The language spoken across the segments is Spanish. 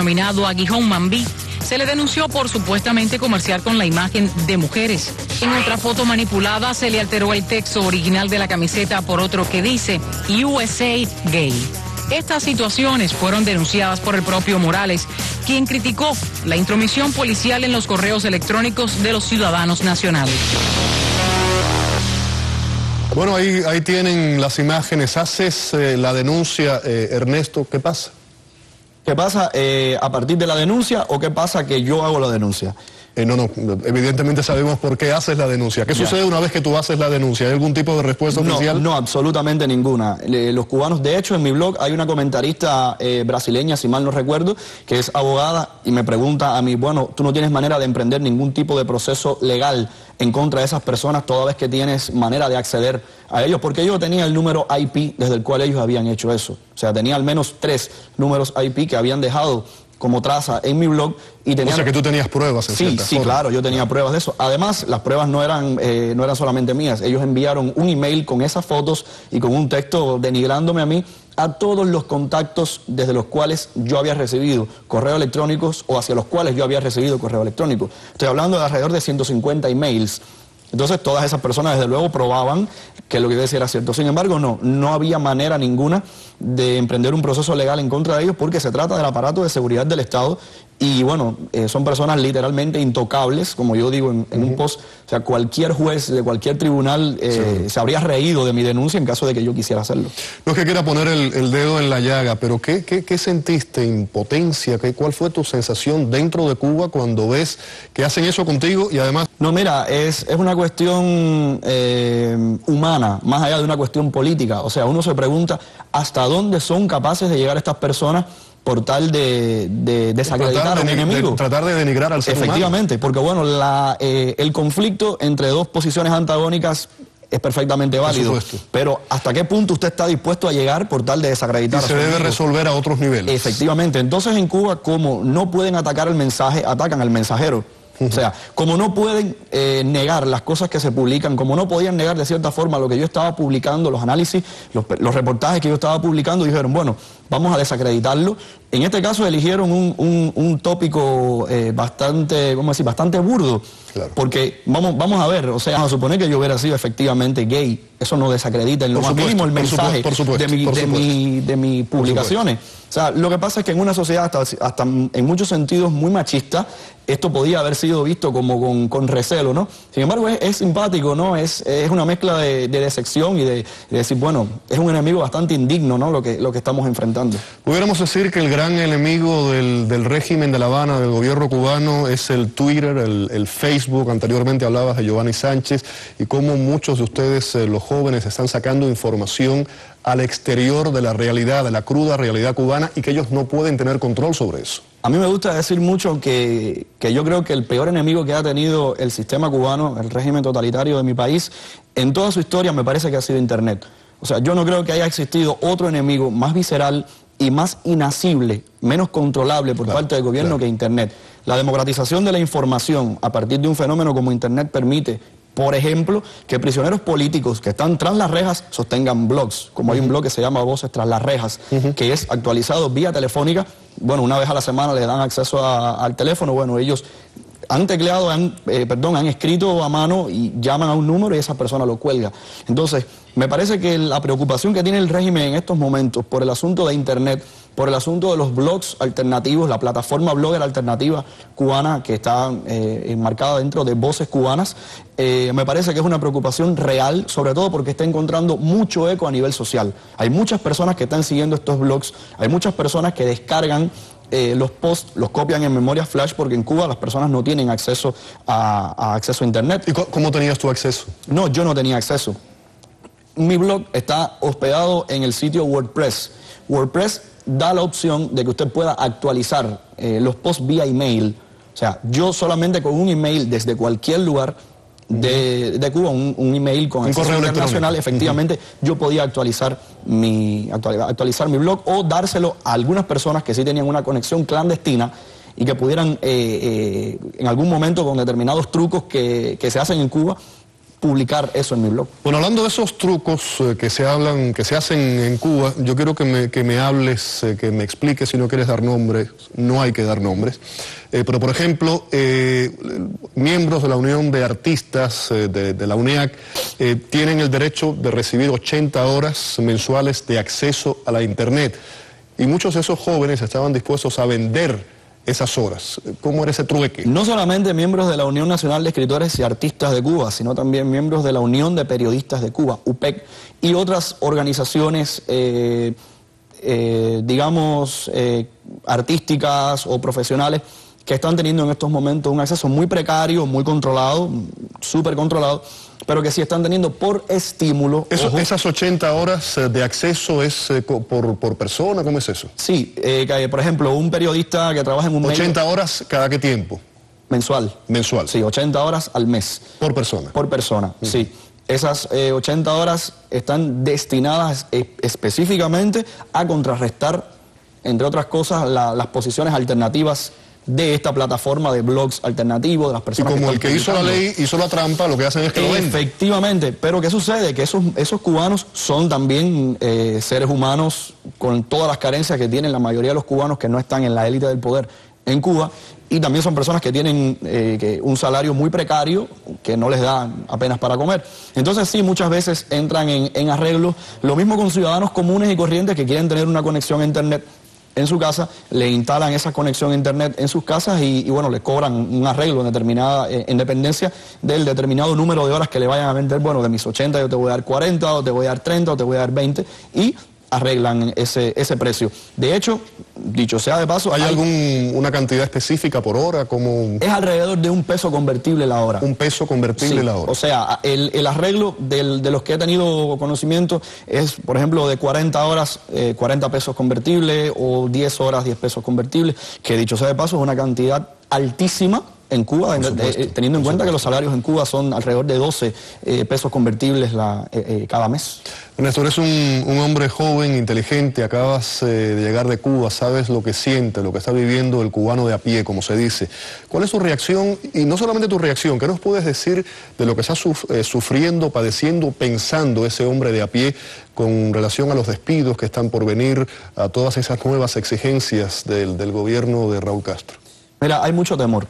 denominado Aguijón Mambí, se le denunció por supuestamente comerciar con la imagen de mujeres. En otra foto manipulada se le alteró el texto original de la camiseta por otro que dice USA Gay. Estas situaciones fueron denunciadas por el propio Morales, quien criticó la intromisión policial en los correos electrónicos de los ciudadanos nacionales. Bueno, ahí tienen las imágenes. Haces la denuncia, Ernesto, ¿qué pasa? ¿Qué pasa a partir de la denuncia o qué pasa que yo hago la denuncia? No, evidentemente sabemos por qué haces la denuncia. ¿Qué sucede una vez que tú haces la denuncia? ¿Hay algún tipo de respuesta oficial? No, absolutamente ninguna. Los cubanos, de hecho, en mi blog hay una comentarista brasileña, si mal no recuerdo, que es abogada y me pregunta a mí, bueno, tú no tienes manera de emprender ningún tipo de proceso legal en contra de esas personas toda vez que tienes manera de acceder a ellos, porque yo tenía el número IP desde el cual ellos habían hecho eso. O sea, tenía al menos 3 números IP que habían dejado como traza en mi blog y tenía... O sea que tú tenías pruebas en cierta Sí, forma. claro, yo tenía pruebas de eso. Además, las pruebas no eran solamente mías. Ellos enviaron un email con esas fotos y con un texto denigrándome a mí a todos los contactos desde los cuales yo había recibido correos electrónicos o hacia los cuales yo había recibido correo electrónico. Estoy hablando de alrededor de 150 emails. Entonces todas esas personas desde luego probaban que lo que yo decía era cierto. Sin embargo, no había manera ninguna de emprender un proceso legal en contra de ellos porque se trata del aparato de seguridad del Estado y bueno, son personas literalmente intocables, como yo digo en un post. O sea, cualquier juez de cualquier tribunal se habría reído de mi denuncia en caso de que yo quisiera hacerlo. No es que quiera poner el dedo en la llaga, pero ¿qué sentiste? ¿Impotencia? ¿Cuál fue tu sensación dentro de Cuba cuando ves que hacen eso contigo y además...? No, mira, es una cuestión humana, más allá de una cuestión política. O sea, uno se pregunta hasta dónde son capaces de llegar estas personas por tal de desacreditar a un enemigo. Tratar de denigrar al ser humano. Efectivamente, porque bueno, el conflicto entre dos posiciones antagónicas es perfectamente válido. Pero ¿hasta qué punto usted está dispuesto a llegar por tal de desacreditar a su enemigo? Se debe resolver a otros niveles. Efectivamente. Entonces en Cuba, como no pueden atacar el mensaje, atacan al mensajero. O sea, como no pueden negar las cosas que se publican, como no podían negar de cierta forma lo que yo estaba publicando, los análisis, los reportajes que yo estaba publicando, dijeron, bueno, vamos a desacreditarlo. En este caso eligieron un tópico bastante, ¿cómo decir?, bastante burdo. Claro. Porque vamos a ver, o sea, a suponer que yo hubiera sido efectivamente gay, eso no desacredita en lo más mínimo el mensaje de mis publicaciones. O sea, lo que pasa es que en una sociedad hasta en muchos sentidos muy machista, esto podía haber sido visto como con recelo, ¿no? Sin embargo, es simpático, ¿no? Es una mezcla de decepción y de decir, bueno, es un enemigo bastante indigno, ¿no? Lo que estamos enfrentando. Pudiéramos decir que el gran enemigo del régimen de La Habana, del gobierno cubano, es el Twitter, el Facebook. Anteriormente hablabas de Giovanni Sánchez y cómo muchos de ustedes, los jóvenes, están sacando información al exterior de la realidad, de la cruda realidad cubana, y que ellos no pueden tener control sobre eso. A mí me gusta decir mucho que yo creo que el peor enemigo que ha tenido el sistema cubano, el régimen totalitario de mi país, en toda su historia me parece que ha sido Internet. O sea, yo no creo que haya existido otro enemigo más visceral y más inasible, menos controlable por parte del gobierno que Internet. La democratización de la información a partir de un fenómeno como Internet permite, por ejemplo, que prisioneros políticos que están tras las rejas sostengan blogs, como hay un blog que se llama Voces tras las rejas, que es actualizado vía telefónica. Bueno, una vez a la semana le dan acceso al teléfono. Bueno, ellos han tecleado, han escrito a mano y llaman a un número y esa persona lo cuelga. Entonces, me parece que la preocupación que tiene el régimen en estos momentos por el asunto de Internet, por el asunto de los blogs alternativos, la plataforma blogger alternativa cubana que está enmarcada dentro de Voces Cubanas, me parece que es una preocupación real, sobre todo porque está encontrando mucho eco a nivel social. Hay muchas personas que están siguiendo estos blogs, hay muchas personas que descargan los posts, los copian en memoria flash, porque en Cuba las personas no tienen acceso a acceso a Internet. ¿Y cómo tenías tu acceso? No, yo no tenía acceso. Mi blog está hospedado en el sitio WordPress. WordPress da la opción de que usted pueda actualizar los posts vía email. O sea, yo solamente con un email desde cualquier lugar de Cuba, un email con acceso internacional, efectivamente, yo podía actualizar mi blog o dárselo a algunas personas que sí tenían una conexión clandestina y que pudieran en algún momento, con determinados trucos que se hacen en Cuba, publicar eso en mi blog. Bueno, hablando de esos trucos que se hacen en Cuba, yo quiero que me hables, que me expliques, si no quieres dar nombres, no hay que dar nombres, pero por ejemplo, miembros de la Unión de Artistas de la UNEAC tienen el derecho de recibir 80 horas mensuales de acceso a la Internet, y muchos de esos jóvenes estaban dispuestos a vender esas horas. ¿Cómo era ese trueque? No solamente miembros de la Unión Nacional de Escritores y Artistas de Cuba, sino también miembros de la Unión de Periodistas de Cuba, UPEC, y otras organizaciones, digamos, artísticas o profesionales que están teniendo en estos momentos un acceso muy precario, muy controlado, súper controlado, pero que sí están teniendo por estímulo. ¿Esas 80 horas de acceso es por persona? ¿Cómo es eso? Sí, por ejemplo, un periodista que trabaja en un 80 horas cada qué tiempo? Mensual. Mensual. Sí, 80 horas al mes. Por persona. Por persona, sí. Esas 80 horas están destinadas específicamente a contrarrestar, entre otras cosas, las posiciones alternativas de esta plataforma de blogs alternativos, de las personas. Y como el que hizo la ley hizo la trampa, lo que hacen es que lo venden. Efectivamente, pero ¿qué sucede? Que esos cubanos son también seres humanos con todas las carencias que tienen la mayoría de los cubanos que no están en la élite del poder en Cuba, y también son personas que tienen un salario muy precario, que no les da apenas para comer. Entonces sí, muchas veces entran en arreglos, lo mismo con ciudadanos comunes y corrientes que quieren tener una conexión a Internet en su casa, le instalan esa conexión a Internet en sus casas y bueno, le cobran un arreglo en dependencia del determinado número de horas que le vayan a vender. Bueno, de mis 80 yo te voy a dar 40, o te voy a dar 30, o te voy a dar 20, y arreglan ese precio. De hecho, dicho sea de paso... ¿Hay una cantidad específica por hora? Como... Es alrededor de $1 convertible la hora. $1 convertible la hora. O sea, el arreglo de los que he tenido conocimiento es, por ejemplo, de 40 horas, 40 pesos convertibles, o 10 horas, 10 pesos convertibles, que dicho sea de paso es una cantidad altísima en Cuba, teniendo en cuenta que los salarios en Cuba son alrededor de 12 pesos convertibles cada mes. Ernesto, eres un hombre joven, inteligente, acabas de llegar de Cuba, sabes lo que siente, lo que está viviendo el cubano de a pie, como se dice. ¿Cuál es tu reacción? Y no solamente tu reacción, ¿qué nos puedes decir de lo que está sufriendo, padeciendo, pensando ese hombre de a pie con relación a los despidos que están por venir, a todas esas nuevas exigencias del gobierno de Raúl Castro? Mira, hay mucho temor.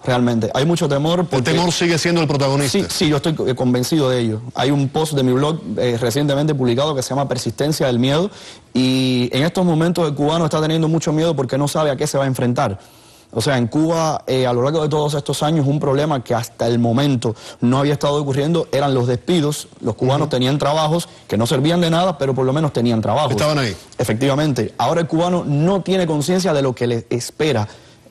Realmente, hay mucho temor porque... ¿El temor sigue siendo el protagonista? Sí, yo estoy convencido de ello. Hay un post de mi blog recientemente publicado que se llama Persistencia del Miedo, y en estos momentos el cubano está teniendo mucho miedo porque no sabe a qué se va a enfrentar. O sea, en Cuba, a lo largo de todos estos años, un problema que hasta el momento no había estado ocurriendo eran los despidos. Los cubanos tenían trabajos que no servían de nada, pero por lo menos tenían trabajos. Estaban ahí. Efectivamente. Ahora el cubano no tiene conciencia de lo que le espera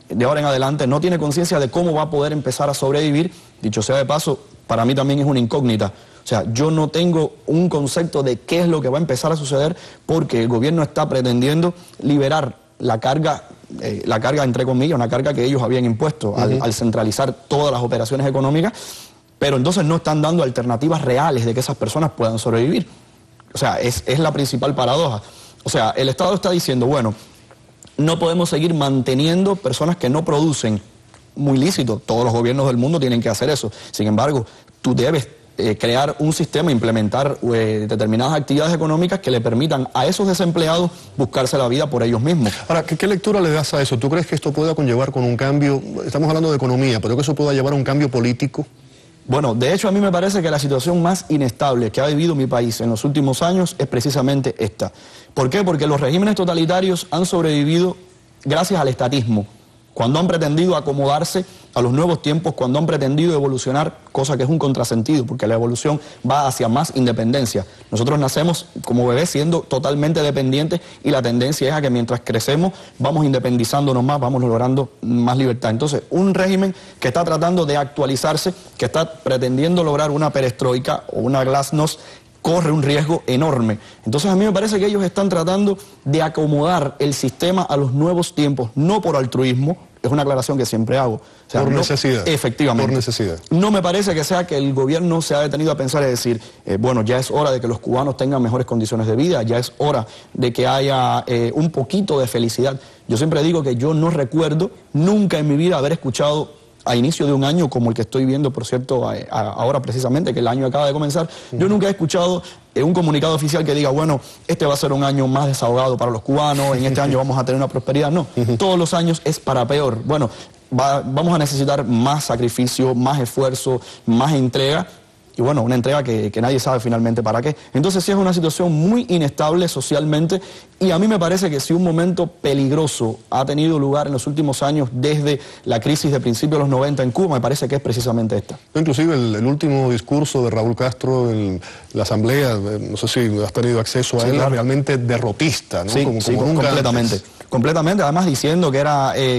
de ahora en adelante, no tiene conciencia de cómo va a poder empezar a sobrevivir. Dicho sea de paso, para mí también es una incógnita. O sea, yo no tengo un concepto de qué es lo que va a empezar a suceder, porque el gobierno está pretendiendo liberar la carga entre comillas, una carga que ellos habían impuesto al centralizar todas las operaciones económicas, pero entonces no están dando alternativas reales de que esas personas puedan sobrevivir. O sea, es la principal paradoja. O sea, el Estado está diciendo, bueno, no podemos seguir manteniendo personas que no producen. Muy lícito, todos los gobiernos del mundo tienen que hacer eso. Sin embargo, tú debes crear un sistema, implementar determinadas actividades económicas que le permitan a esos desempleados buscarse la vida por ellos mismos. Ahora, ¿qué lectura le das a eso? ¿Tú crees que esto pueda conllevar con un cambio? Estamos hablando de economía, pero que eso pueda llevar a un cambio político. Bueno, de hecho a mí me parece que la situación más inestable que ha vivido mi país en los últimos años es precisamente esta. ¿Por qué? Porque los regímenes totalitarios han sobrevivido gracias al estatismo. Cuando han pretendido acomodarse a los nuevos tiempos, cuando han pretendido evolucionar, cosa que es un contrasentido, porque la evolución va hacia más independencia. Nosotros nacemos como bebés siendo totalmente dependientes, y la tendencia es a que mientras crecemos vamos independizándonos más, vamos logrando más libertad. Entonces, un régimen que está tratando de actualizarse, que está pretendiendo lograr una perestroika o una glasnost, corre un riesgo enorme. Entonces a mí me parece que ellos están tratando de acomodar el sistema a los nuevos tiempos, no por altruismo, es una aclaración que siempre hago. O sea, por necesidad. Efectivamente. Por necesidad. No me parece que sea que el gobierno se ha detenido a pensar y decir, bueno, ya es hora de que los cubanos tengan mejores condiciones de vida, ya es hora de que haya un poquito de felicidad. Yo siempre digo que yo no recuerdo nunca en mi vida haber escuchado a inicio de un año como el que estoy viendo, por cierto, ahora precisamente, que el año acaba de comenzar, yo nunca he escuchado un comunicado oficial que diga, bueno, este va a ser un año más desahogado para los cubanos, en este año vamos a tener una prosperidad. No, todos los años es para peor. Bueno, vamos a necesitar más sacrificio, más esfuerzo, más entrega. Y bueno, una entrega que nadie sabe finalmente para qué. Entonces sí es una situación muy inestable socialmente, y a mí me parece que si un momento peligroso ha tenido lugar en los últimos años desde la crisis de principios de los 90 en Cuba, me parece que es precisamente esta. Inclusive el último discurso de Raúl Castro en la asamblea, no sé si has tenido acceso a él, claro. Realmente derrotista, ¿no? Sí, como completamente. Antes. Completamente, además diciendo que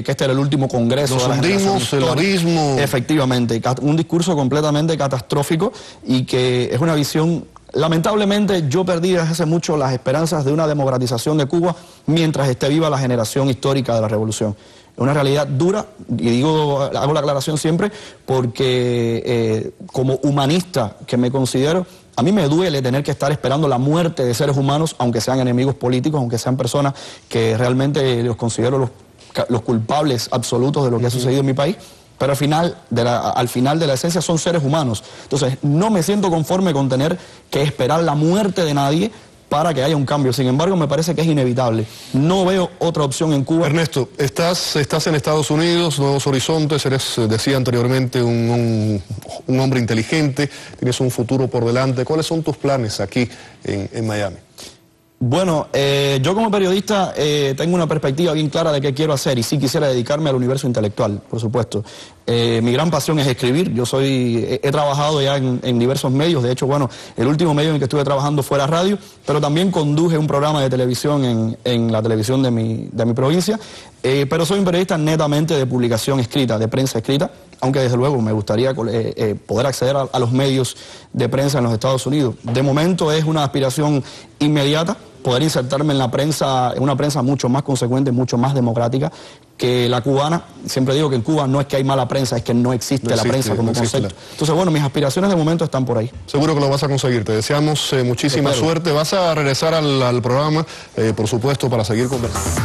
este era el último congreso. Nos hundimos, el abismo. Efectivamente, un discurso completamente catastrófico, y que es una visión. Lamentablemente yo perdí desde hace mucho las esperanzas de una democratización de Cuba mientras esté viva la generación histórica de la revolución. Es una realidad dura, y hago la aclaración siempre porque como humanista que me considero, a mí me duele tener que estar esperando la muerte de seres humanos, aunque sean enemigos políticos, aunque sean personas que realmente los considero los culpables absolutos de lo que ha sucedido en mi país. Pero al final de la esencia son seres humanos. Entonces no me siento conforme con tener que esperar la muerte de nadie para que haya un cambio. Sin embargo, me parece que es inevitable. No veo otra opción en Cuba. Ernesto, estás en Estados Unidos, Nuevos Horizontes, eres, decía anteriormente, un hombre inteligente, tienes un futuro por delante. ¿Cuáles son tus planes aquí en Miami? Bueno, yo como periodista tengo una perspectiva bien clara de qué quiero hacer, y sí quisiera dedicarme al universo intelectual, por supuesto. Mi gran pasión es escribir. He trabajado ya en diversos medios. De hecho, bueno, el último medio en el que estuve trabajando fue la radio, pero también conduje un programa de televisión en la televisión de mi provincia. Pero soy un periodista netamente de publicación escrita, de prensa escrita, aunque desde luego me gustaría poder acceder a los medios de prensa en los Estados Unidos. De momento es una aspiración inmediata poder insertarme en una prensa mucho más consecuente, mucho más democrática que la cubana. Siempre digo que en Cuba no es que hay mala prensa, es que no existe la prensa como concepto. Entonces, bueno, mis aspiraciones de momento están por ahí. Seguro que lo vas a conseguir. Te deseamos muchísima suerte. Vas a regresar al programa, por supuesto, para seguir conversando.